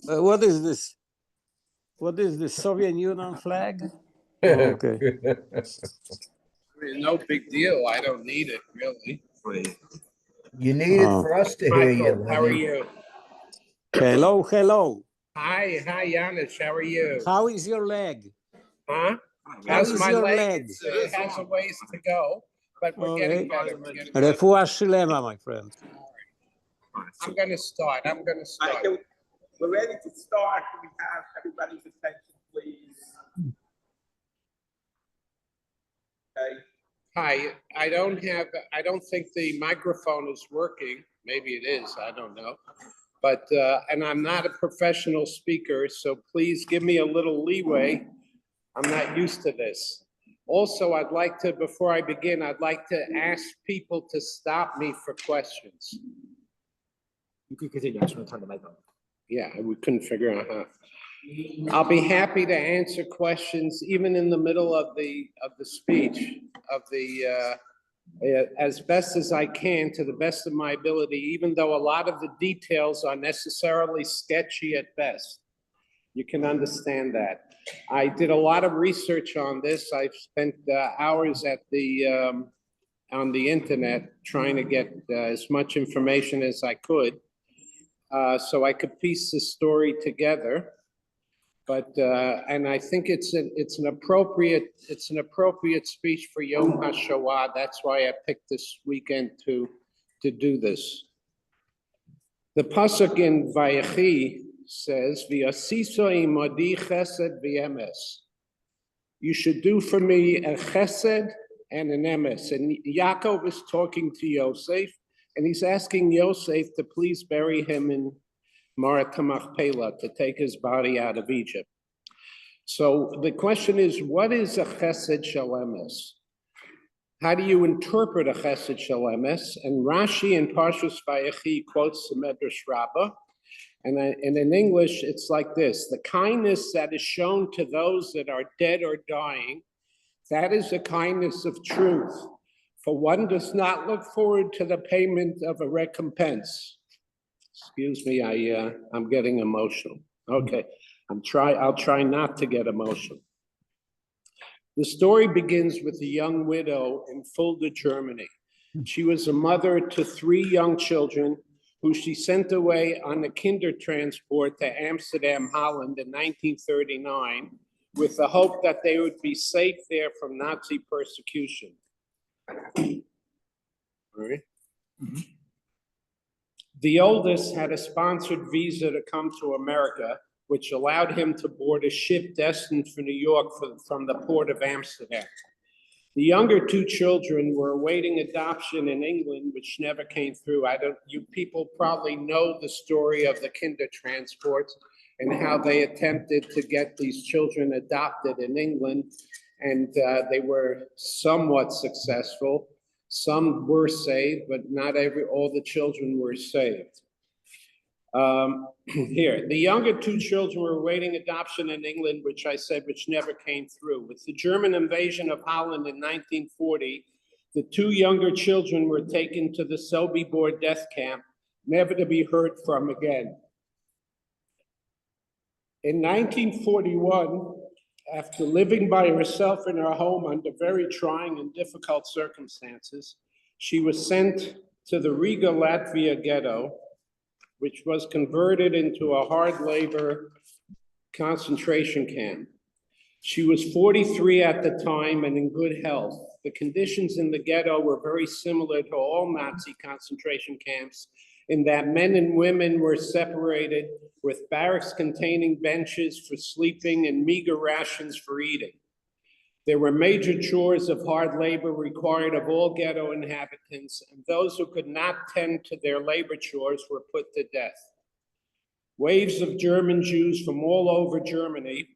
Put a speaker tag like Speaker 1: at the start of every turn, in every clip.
Speaker 1: What is this? What is the Soviet Union flag? Okay.
Speaker 2: No big deal. I don't need it, really.
Speaker 3: You need it for us to hear you.
Speaker 2: Michael, how are you?
Speaker 1: Hello, hello.
Speaker 2: Hi, Janusz. How are you?
Speaker 1: How is your leg?
Speaker 2: Huh?
Speaker 1: How is
Speaker 2: my
Speaker 1: your
Speaker 2: leg?
Speaker 1: leg?
Speaker 2: It has a ways to go, but we're getting better.
Speaker 1: Refuah Shlema, my friend.
Speaker 2: I'm going to start.
Speaker 4: Michael, we're ready to start. We have everybody's attention, please. Okay.
Speaker 2: Hi, I don't think the microphone is working. Maybe it is, I don't know. But, and I'm not a professional speaker, so please give me a little leeway. I'm not used to this. Also, I'd like to, before I begin, I'd like to ask people to stop me for questions.
Speaker 5: You could continue. I just want to turn the mic on.
Speaker 2: Yeah, we couldn't figure out how. I'll be happy to answer questions even in the middle of the speech, as best as I can, to the best of my ability, even though a lot of the details are necessarily sketchy at best. You can understand that. I did a lot of research on this. I've spent hours at on the internet trying to get as much information as I could, so I could piece the story together. But and I think it's an appropriate speech for Yom HaShoah. That's why I picked this weekend to do this. The pasuk in Vayechi says, "V'yasiso imodi chesed v'emes." You should do for me a chesed and an emes. And Yaakov is talking to Yosef, and he's asking Yosef to please bury him in Marat Machpelah, to take his body out of Egypt. So the question is, what is a chesed shel emes? How do you interpret a chesed shel emes? And Rashi in Parshas Vayechi quotes the Medrash Rabbah, and in English it's like this: the kindness that is shown to those that are dead or dying, that is the kindness of truth. For one does not look forward to the payment of a recompense. Excuse me, I'm getting emotional. Okay, I'll try not to get emotional. The story begins with a young widow in Fulda, Germany. She was a mother to 3 young children who she sent away on a kinder transport to Amsterdam, Holland in 1939 with the hope that they would be safe there from Nazi persecution. All right. Mm-hmm. The oldest had a sponsored visa to come to America, which allowed him to board a ship destined for New York from the port of Amsterdam. The younger 2 children were awaiting adoption in England, which never came through. You people probably know the story of the kinder transports and how they attempted to get these children adopted in England, and they were somewhat successful. Some were saved, but not all the children were saved. Here, the younger 2 children were awaiting adoption in England, which never came through. With the German invasion of Holland in 1940, the 2 younger children were taken to the Sobibor death camp, never to be heard from again. In 1941, after living by herself in her home under very trying and difficult circumstances, she was sent to the Riga, Latvia ghetto, which was converted into a hard labor concentration camp. She was 43 at the time and in good health. The conditions in the ghetto were very similar to all Nazi concentration camps, in that men and women were separated with barracks containing benches for sleeping and meager rations for eating. There were major chores of hard labor required of all ghetto inhabitants, and those who could not tend to their labor chores were put to death. Waves of German Jews from all over Germany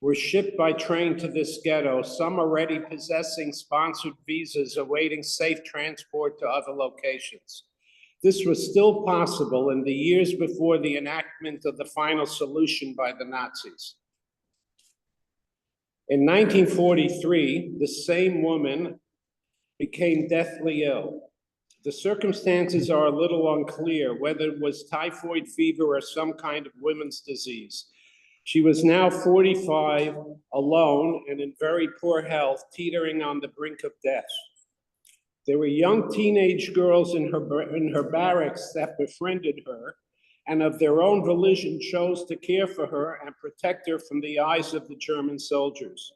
Speaker 2: were shipped by train to this ghetto, some already possessing sponsored visas awaiting safe transport to other locations. This was still possible in the years before the enactment of the final solution by the Nazis. In 1943, the same woman became deathly ill. The circumstances are a little unclear, whether it was typhoid fever or some kind of women's disease. She was now 45, alone and in very poor health, teetering on the brink of death. There were young teenage girls in her barracks that befriended her and of their own volition chose to care for her and protect her from the eyes of the German soldiers.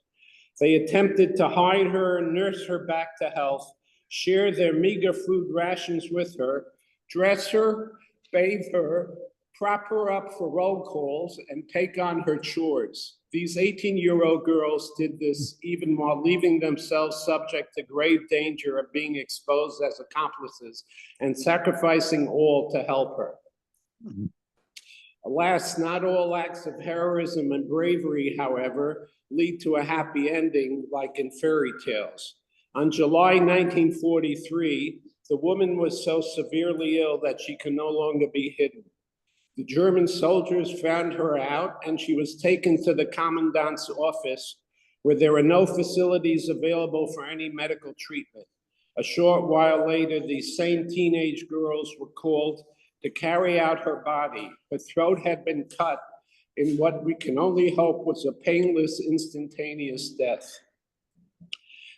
Speaker 2: They attempted to hide her and nurse her back to health, share their meager food rations with her, dress her, bathe her, prop her up for roll calls, and take on her chores. These 18-year-old girls did this even while leaving themselves subject to grave danger of being exposed as accomplices and sacrificing all to help her. Alas, not all acts of heroism and bravery, however, lead to a happy ending like in fairy tales. On July 1943, the woman was so severely ill that she could no longer be hidden. The German soldiers found her out and she was taken to the commandant's office where there were no facilities available for any medical treatment. A short while later, these same teenage girls were called to carry out her body. Her throat had been cut in what we can only hope was a painless, instantaneous death.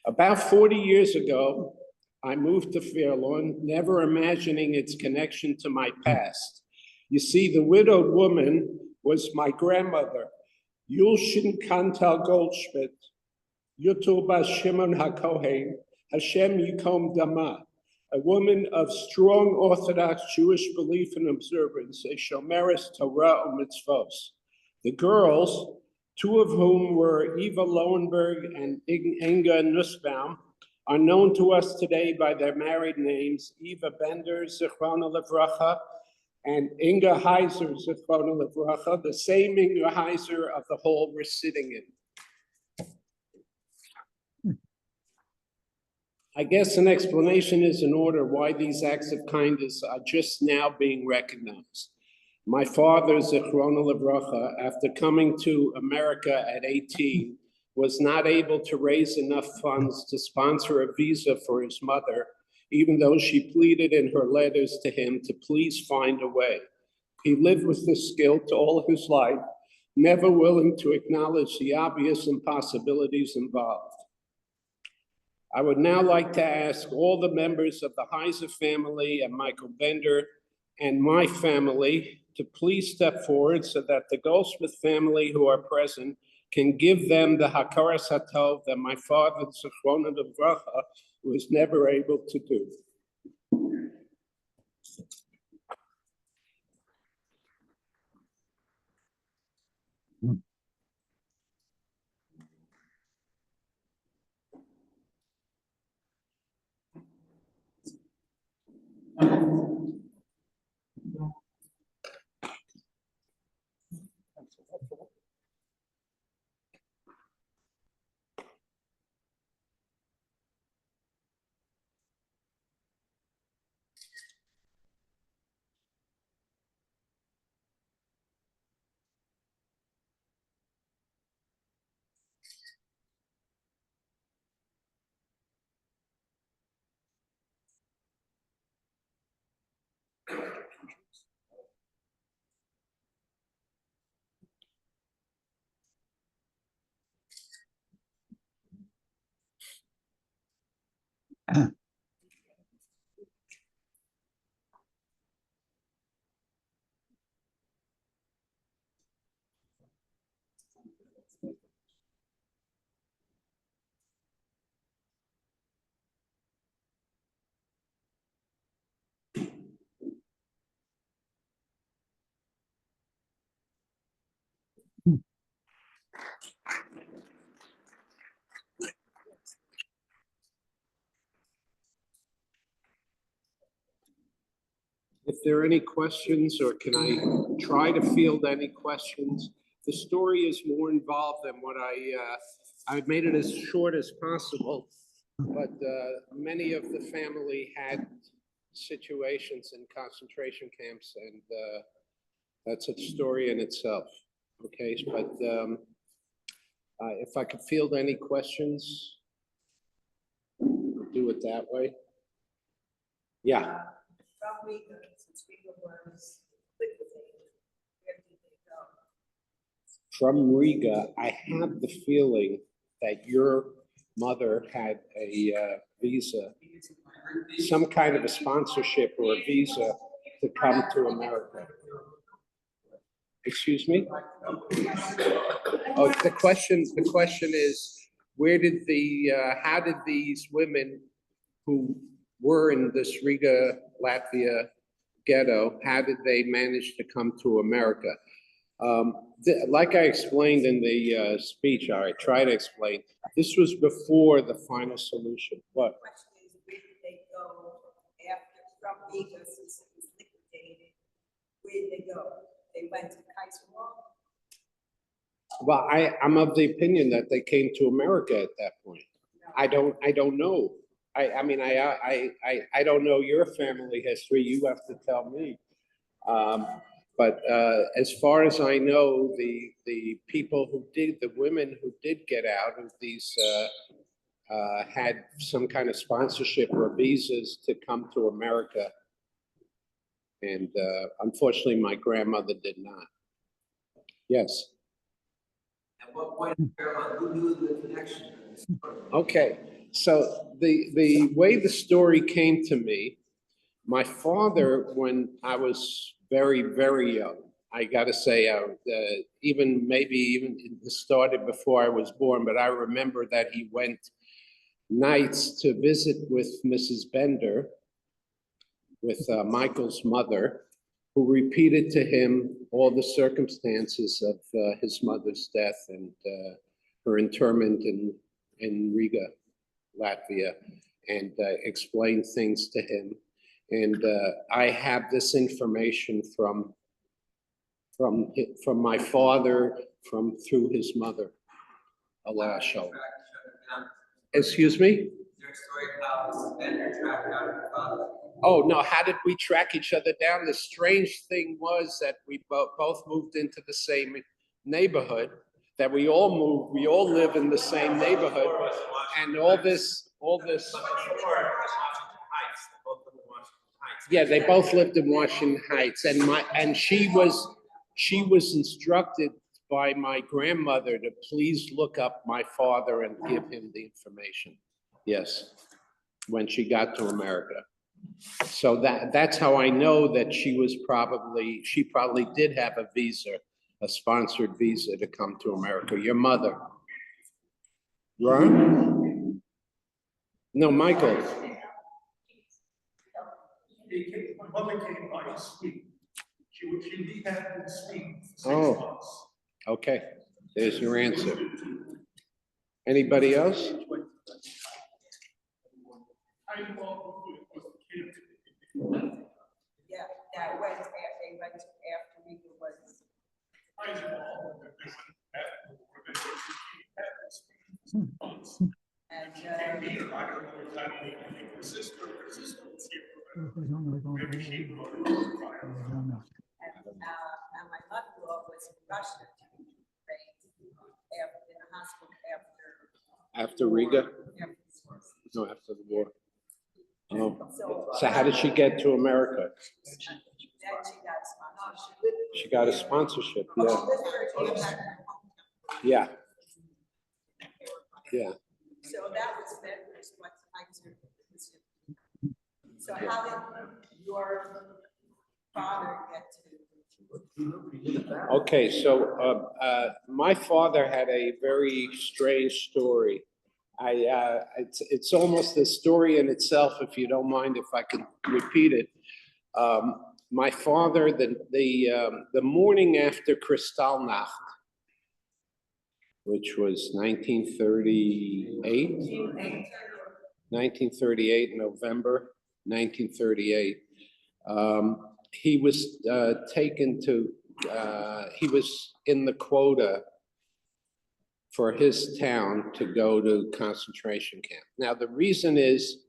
Speaker 2: About 40 years ago, I moved to Fairlawn, never imagining its connection to my past. You see, the widowed woman was my grandmother, Yulshin Kantal Goldsmith, Yutuba Shimon HaKohen, Hashem Yikom Dama, a woman of strong Orthodox Jewish belief and observance, a Shomeres Torah u'Mitzvos. The girls, two of whom were Eva Lowenberg and Inga Nussbaum, are known to us today by their married names, Eva Bender, Zichrona Levracha, and Inga Heiser, Zichrona Levracha, the same Inga Heiser of the hall we're sitting in. I guess an explanation is in order why these acts of kindness are just now being recognized. My father, Zichrona Levracha, after coming to America at 18, was not able to raise enough funds to sponsor a visa for his mother, even though she pleaded in her letters to him to please find a way. He lived with this guilt all his life, never willing to acknowledge the obvious impossibilities involved. I would now like to ask all the members of the Heiser family and Michael Bender and my family to please step forward so that the Goldsmith family who are present can give them the Hakaras Hatov that my father, Zichrona Levracha, was never able to do. If there are any questions, or can I try to field any questions? The story is more involved than what I've made it as short as possible, but many of the family had situations in concentration camps, and that's a story in itself. Okay, but if I could field any questions, do it that way. Yeah.
Speaker 6: From Riga, since Riga was liquidated, where did they go?
Speaker 2: From Riga, I have the feeling that your mother had a visa, some kind of a sponsorship or a visa to come to America. Excuse me? Oh, the question is, how did these women who were in this Riga, Latvia ghetto, how did they manage to come to America? Like I explained in the speech, or I try to explain, this was before the final solution. What?
Speaker 6: The question is, where did they go after, from Riga, since it was liquidated? Where did they go? They went to Kaiserslautern?
Speaker 2: Well, I'm of the opinion that they came to America at that point. I don't know. I mean, I don't know your family history. You have to tell me. But as far as I know, the people who did, the women who did get out of these had some kind of sponsorship or visas to come to America. And unfortunately, my grandmother did not. Yes.
Speaker 7: At what point, who knew the connection?
Speaker 2: Okay, so the way the story came to me, my father, when I was very, very young, I gotta say, even it started before I was born, but I remember that he went nights to visit with Mrs. Bender, with Michael's mother, who repeated to him all the circumstances of his mother's death and her interment in Riga, Latvia, and explained things to him. And I have this information from my father, through his mother, Alasho. Excuse me?
Speaker 7: Is there a story of how Bender tracked down your father?
Speaker 2: Oh, no, how did we track each other down? The strange thing was that we both moved into the same neighborhood, that we all live in the same neighborhood. And all this. Yeah, they both lived in Washington Heights, and she was instructed by my grandmother to please look up my father and give him the information. Yes, when she got to America. So that's how I know that she probably did have a visa, a sponsored visa to come to America. Your mother. Right? No, Michael.
Speaker 8: My mother came by Sweden. She rehabbed in Sweden for 6
Speaker 2: Oh.
Speaker 8: months.
Speaker 2: Okay, there's your answer. Anybody else?
Speaker 8: I involved with the kids.
Speaker 6: Yeah, that went after, they went to after Riga was.
Speaker 8: I involved with this after the war, but she had this months.
Speaker 6: And,
Speaker 8: And me, I don't know exactly, I think her sister was here. Maybe she brought her prior.
Speaker 6: and my mother-in-law was in Russia to be trained after, in the hospital
Speaker 2: After Riga?
Speaker 6: after the war.
Speaker 2: No, after the war. Oh, so how did she get to America?
Speaker 6: Then she got sponsorship.
Speaker 2: She got a sponsorship,
Speaker 6: Oh,
Speaker 2: yeah.
Speaker 6: she lived there till that.
Speaker 2: Yeah. Yeah.
Speaker 6: So that was Bender's, what I consider. So how did your father get to?
Speaker 2: Okay, so my father had a very strange story. It's almost a story in itself, if you don't mind if I can repeat it. My father, the morning after Kristallnacht, which was 1938, November 1938. He was taken to, he was in the quota for his town to go to concentration camp. Now, the reason is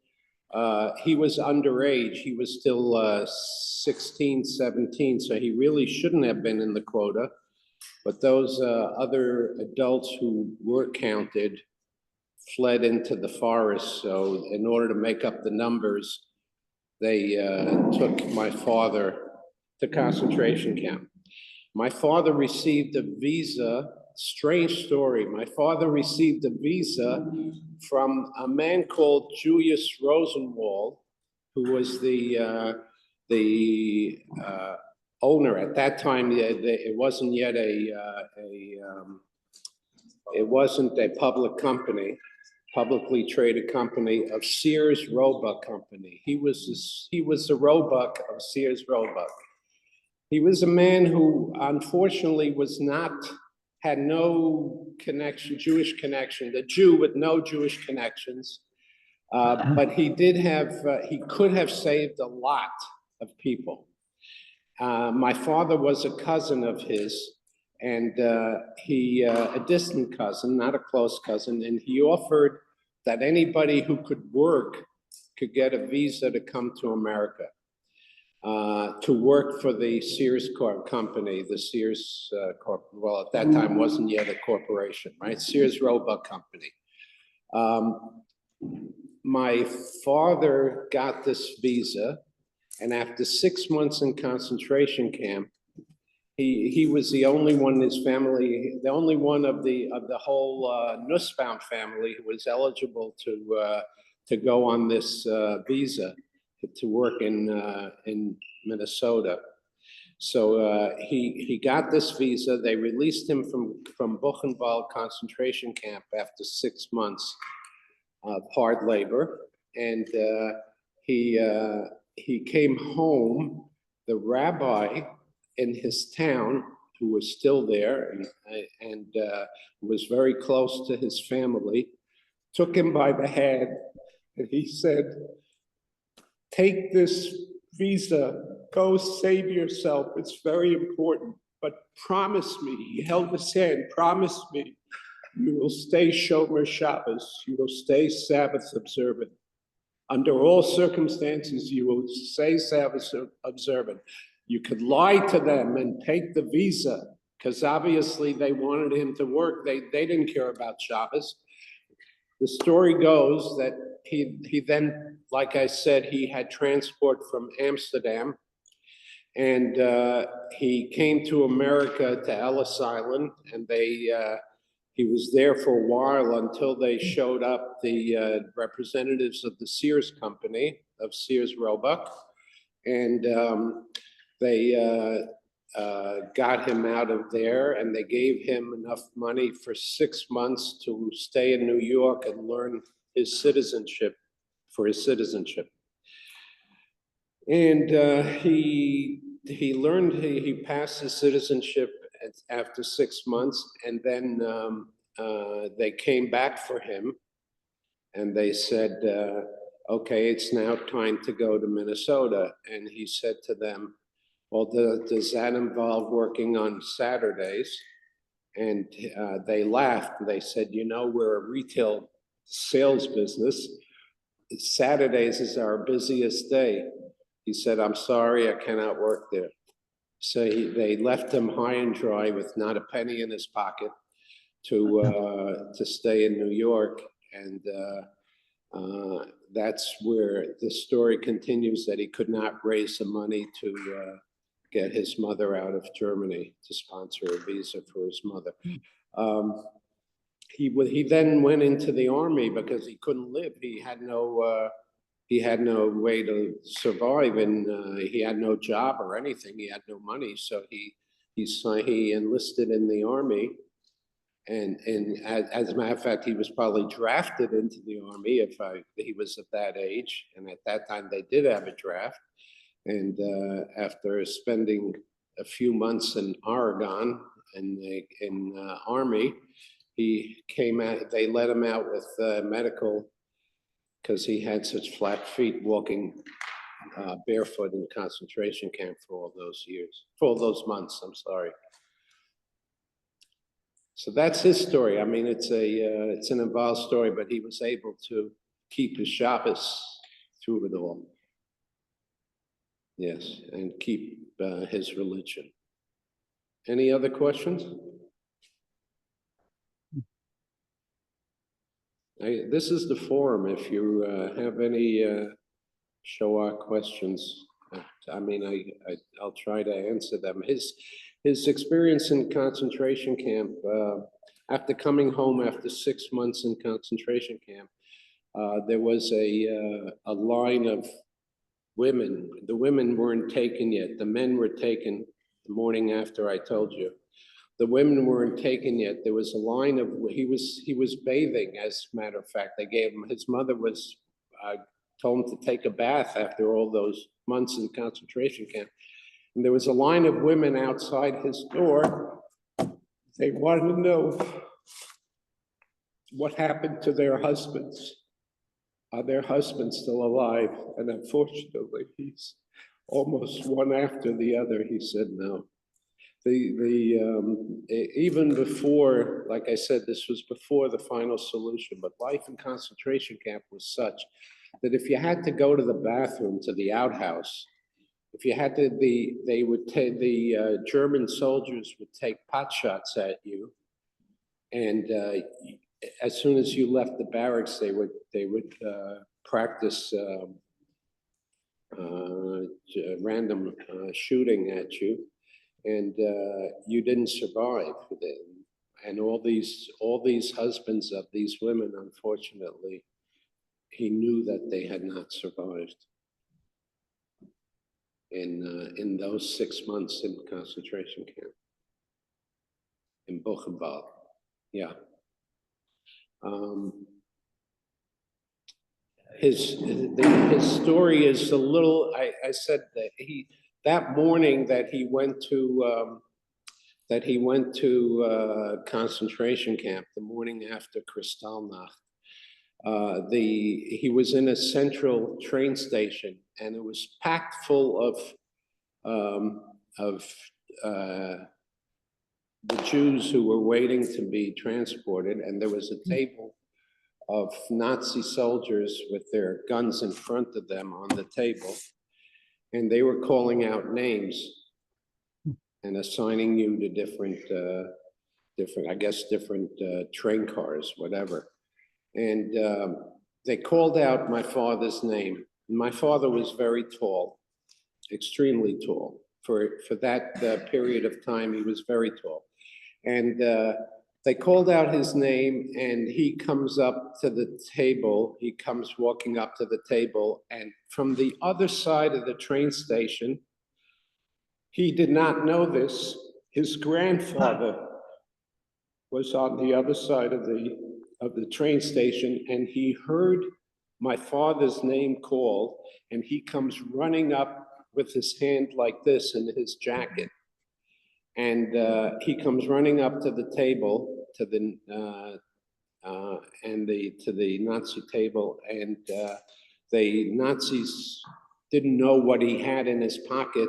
Speaker 2: he was underage. He was still 16, 17, so he really shouldn't have been in the quota. But those other adults who were counted fled into the forest. So in order to make up the numbers, they took my father to concentration camp. My father received a visa, strange story. My father received a visa from a man called Julius Rosenwald, who was the owner at that time. It wasn't yet it wasn't a publicly traded company of Sears Roebuck Company. He was the Roebuck of Sears Roebuck. He was a man who unfortunately had no connection, Jewish connection, the Jew with no Jewish connections. But he could have saved a lot of people. My father was a cousin of his, and a distant cousin, not a close cousin, and he offered that anybody who could work could get a visa to come to America. To work for the Sears company, the Sears, well, at that time wasn't yet a corporation, right? Sears Roebuck Company. My father got this visa, and after 6 months in concentration camp, he was the only one in his family, the only one of the whole Nussbaum family who was eligible to go on this visa to work in Minnesota. So he got this visa. They released him from Buchenwald concentration camp after 6 months of hard labor, and he came home. The rabbi in his town, who was still there and was very close to his family, took him by the hand, and he said, "Take this visa, go save yourself, it's very important, but promise me," he held his hand, "promise me you will stay Shomer Shabbos, you will stay Sabbath observant. Under all circumstances, you will stay Sabbath observant. You could lie to them and take the visa, because obviously they wanted him to work. They didn't care about Shabbos." The story goes that he then, like I said, he had transport from Amsterdam, and he came to America, to Ellis Island, and he was there for a while until they showed up, the representatives of the Sears company, of Sears Roebuck, and they got him out of there, and they gave him enough money for 6 months to stay in New York and learn his citizenship, for his citizenship. And he passed his citizenship after 6 months, and then they came back for him, and they said, "Okay, it's now time to go to Minnesota." And he said to them, "Well, does that involve working on Saturdays?" And they laughed. They said, "You know, we're a retail sales business. Saturdays is our busiest day." He said, "I'm sorry, I cannot work there." So they left him high and dry with not a penny in his pocket to stay in New York. And that's where the story continues, that he could not raise the money to get his mother out of Germany, to sponsor a visa for his mother. He then went into the army because he couldn't live. He had no way to survive, and he had no job or anything. He had no money, so he enlisted in the army. And as a matter of fact, he was probably drafted into the army if he was at that age. And at that time, they did have a draft. And after spending a few months in Oregon in the army, he came out. They let him out with medical, because he had such flat feet, walking barefoot in concentration camp for all those years, for all those months. I'm sorry. So that's his story. I mean, it's an involved story, but he was able to keep his Shabbos through it all. Yes, and keep his religion. Any other questions? This is the forum. If you have any Shoah questions. I mean, I'll try to answer them. His experience in concentration camp, after coming home after 6 months in concentration camp, there was a line of women. The women weren't taken yet. The men were taken the morning after I told you. The women weren't taken yet. There was a line of, he was bathing, as a matter of fact. They gave him, his mother was, told him to take a bath after all those months in concentration camp. And there was a line of women outside his door. They wanted to know what happened to their husbands. Are their husbands still alive? And unfortunately, he's almost one after the other. He said no. Even before, like I said, this was before the final solution, but life in concentration camp was such that if you had to go to the bathroom, to the outhouse, if you had to, they would take, the German soldiers would take pot shots at you, and as soon as you left the barracks, they would practice random shooting at you, and you didn't survive. And all these husbands of these women, unfortunately, he knew that they had not survived in those 6 months in concentration camp in Buchenwald. Yeah. His story is a little, I said that that morning that he went to concentration camp, the morning after Kristallnacht, he was in a central train station, and it was packed full of the Jews who were waiting to be transported, and there was a table of Nazi soldiers with their guns in front of them on the table, and they were calling out names and assigning you to different, I guess, different train cars, whatever. And they called out my father's name. My father was very tall, extremely tall. For that period of time, he was very tall. And they called out his name, and he comes up to the table. He comes walking up to the table, and from the other side of the train station, he did not know this. His grandfather was on the other side of the train station, and he heard my father's name called, and he comes running up with his hand like this in his jacket. And he comes running up to the table, to the Nazi table, and the Nazis didn't know what he had in his pocket.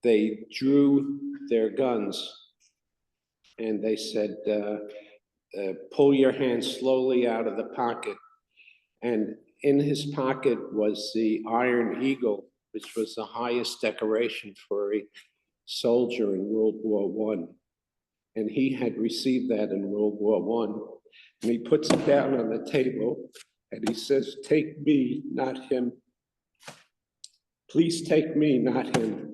Speaker 2: They drew their guns, and they said, pull your hand slowly out of the pocket. And in his pocket was the Iron Eagle, which was the highest decoration for a soldier in World War I. And he had received that in World War I. And he puts it down on the table, and he says, take me, not him. Please take me, not him.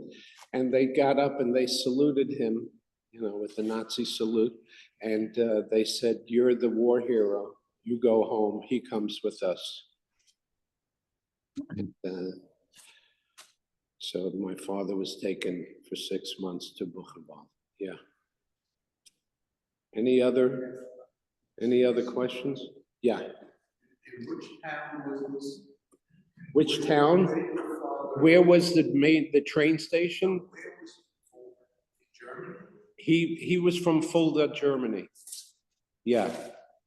Speaker 2: And they got up and they saluted him, you know, with the Nazi salute. And they said, you're the war hero. You go home. He comes with us. And, so my father was taken for 6 months to Buchenwald. Yeah. Any other questions? Yeah.
Speaker 8: In which town was this?
Speaker 2: Which town? Where was the train station?
Speaker 8: Where was Germany?
Speaker 2: He was from Fulda, Germany. Yeah.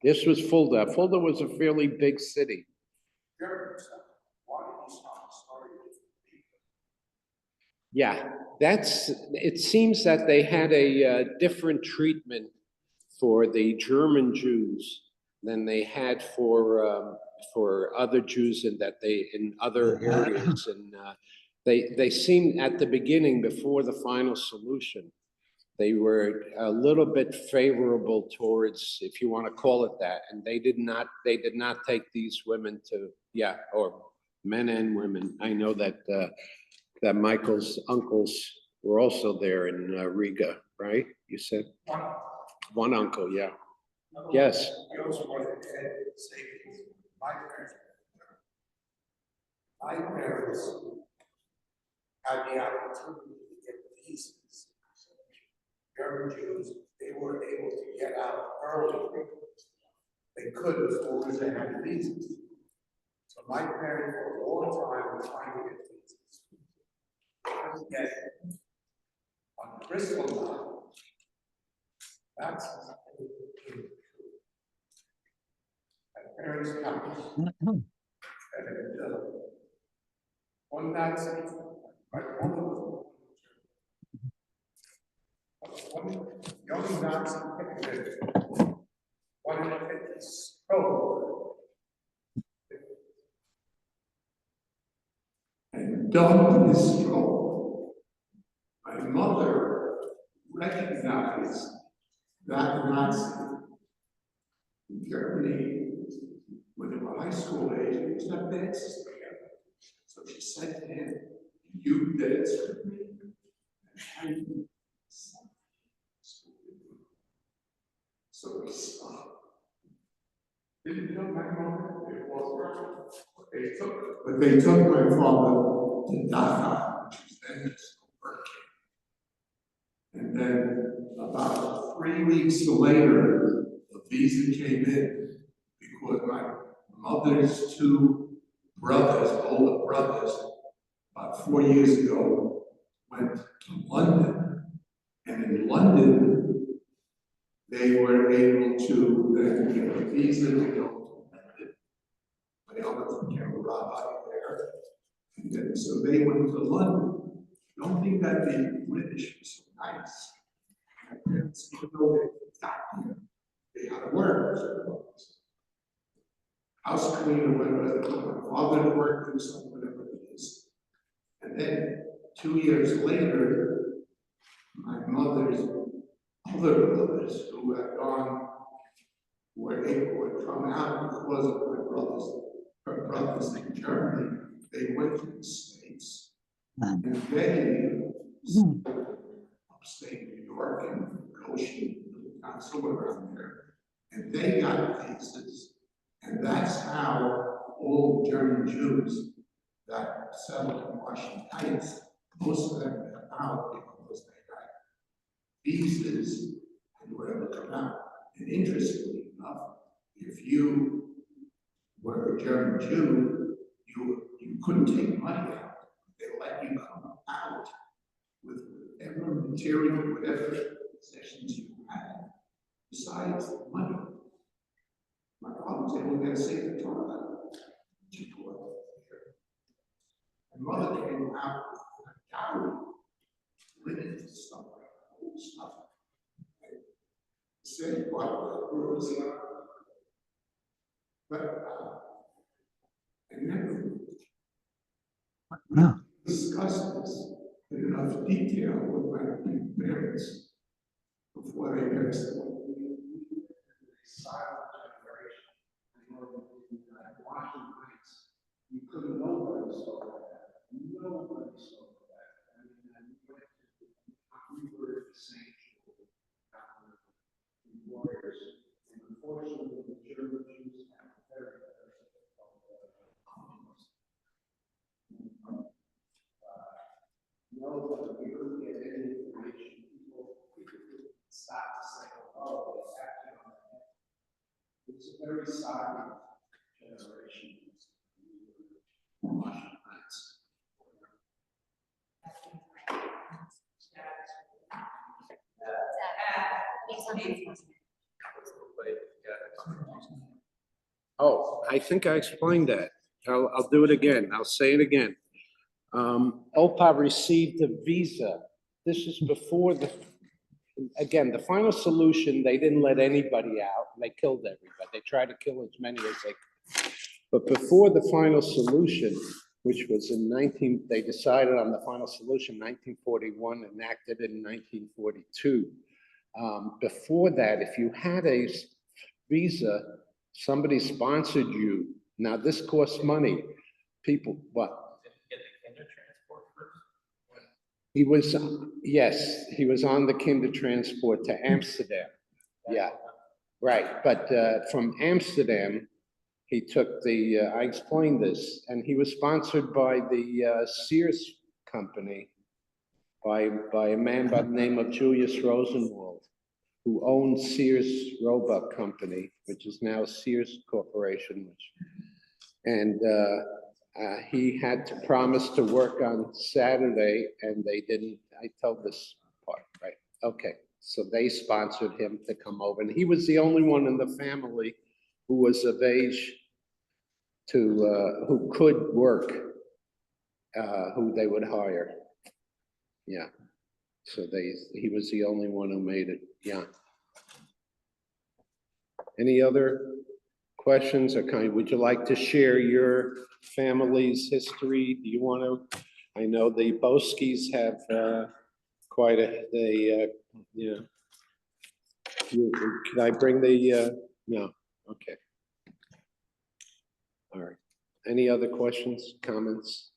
Speaker 2: This was Fulda. Fulda was a fairly big city.
Speaker 8: Germany. Why did he stop the story with people?
Speaker 2: Yeah, it seems that they had a different treatment for the German Jews than they had for other Jews in other areas. And they seemed at the beginning, before the final solution, they were a little bit favorable towards, if you want to call it that, and they did not take these women to, yeah, or men and women. I know that, that Michael's uncles were also there in Riga, right? You said? One uncle, yeah. Yes.
Speaker 8: He also was the head of savings. My parents had the opportunity to get visas. German Jews, they were able to get out early. They couldn't as long as they had visas. So my parents for a long time were trying to get visas. Yet, on Crystal Mountain, that's my parents' house. And one Nazi, my mother was one young Nazi picture, one of his stroke. And during his stroke, my mother recognized that Nazi in Germany when they were high school age. They used to have dances together. So she said to him, "You dance with me?" And so he stopped. Didn't know my mother, it was but they took my father to Dhaka, which was then Turkey. And then about 3 weeks later, the visa came in because my mother's two brothers, older brothers, about 4 years ago, went to London. And in London, they were able to then get a visa to go to London. My elder became a rabbi there. And then, so they went to London. Don't think that the British was so nice. My parents, even though they got here, they had to work. House cleaner, whatever, my father worked in some whatever it is. And then 2 years later, my mother's other brothers who had gone were able to come out because of my her brothers in Germany. They went to the States. And they upstate New York and Goshen, somewhere around there. And they got visas. And that's how all German Jews that settled in Washington Heights, most of them got out because they got visas and were able to come out. And interestingly enough, if you were a German Jew, you couldn't take money out. They let you come out with whatever material, whatever possessions you had, besides the money. My father was able to get a safe guitar. She bought here. My mother came out with a dowry, linen and stuff like that, old stuff. Said what was but I never discussed this in enough detail with my parents before they passed away. Silent generation. Washington Heights, you couldn't, nobody saw that. Nobody saw that. I mean, we were the same warriors, and unfortunately, the German Jews have very, very difficult know that we couldn't get any information. People stop to say, "Oh, it's acting on that." It's a very silent generation. Washington Heights.
Speaker 2: Oh, I think I explained that. I'll do it again. I'll say it again. OPA received a visa. This is before again, the final solution, they didn't let anybody out. They killed everybody. They tried to kill as many as they could. But before the final solution, which was they decided on the final solution, 1941, enacted in 1942. Before that, if you had a visa, somebody sponsored you. Now this costs money. people, what? He was, yes, he was on the kinder transport to Amsterdam. Yeah, right. But from Amsterdam, he took the, I explained this, and he was sponsored by the Sears company, by a man by the name of Julius Rosenwald, who owned Sears Roebuck Company, which is now Sears Corporation. And he had to promise to work on Saturday, and they didn't. I told this part, right? Okay, so they sponsored him to come over, and he was the only one in the family who was of age to, who could work, who they would hire. Yeah, so he was the only one who made it, yeah. Any other questions or would you like to share your family's history? Do you want to? I know the Boskis have quite a, yeah. Can I bring the, no, okay. All right. Any other questions, comments?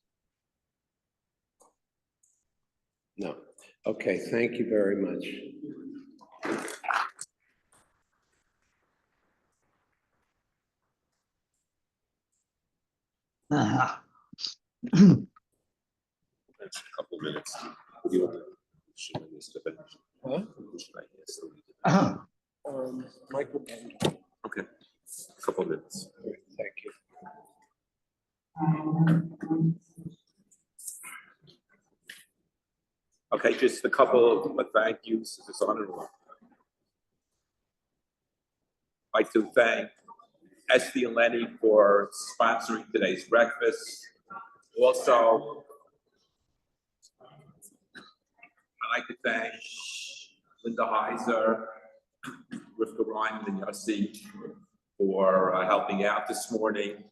Speaker 2: No. Okay, thank you very much.
Speaker 9: That's a couple minutes.
Speaker 2: Michael.
Speaker 9: Okay, a couple minutes.
Speaker 2: Thank you.
Speaker 9: Okay, just a couple of thank yous. It's an honor. I'd like to thank Esty and Lenny for sponsoring today's breakfast. Also, I'd like to thank Linda Heiser, Rivka Ryan, and Yossi for helping out this morning.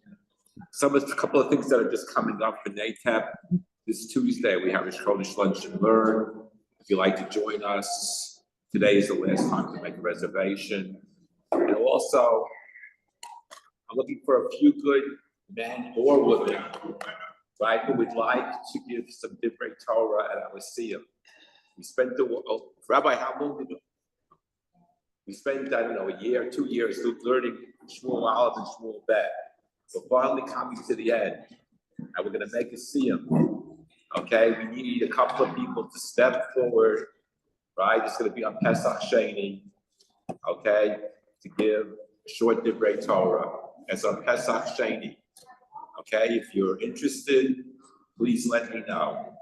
Speaker 9: A couple of things that are just coming up for NATEP. This Tuesday, we have a Schrodish Lunch and Learn. If you'd like to join us, today is the last time to make a reservation. And also, I'm looking for a few good men or women, right, who would like to give some Divrei Torah at our Siyum. We spent Rabbi, how long did we spent, I don't know, a year, 2 years learning Shmuel Aleph and Shmuel Bet. We're finally coming to the end, and we're going to make a Siyum. Okay, we need a couple of people to step forward, right? It's going to be on Pesach Sheni, okay, to give a short Divrei Torah. It's on Pesach Sheni, okay? If you're interested, please let me know.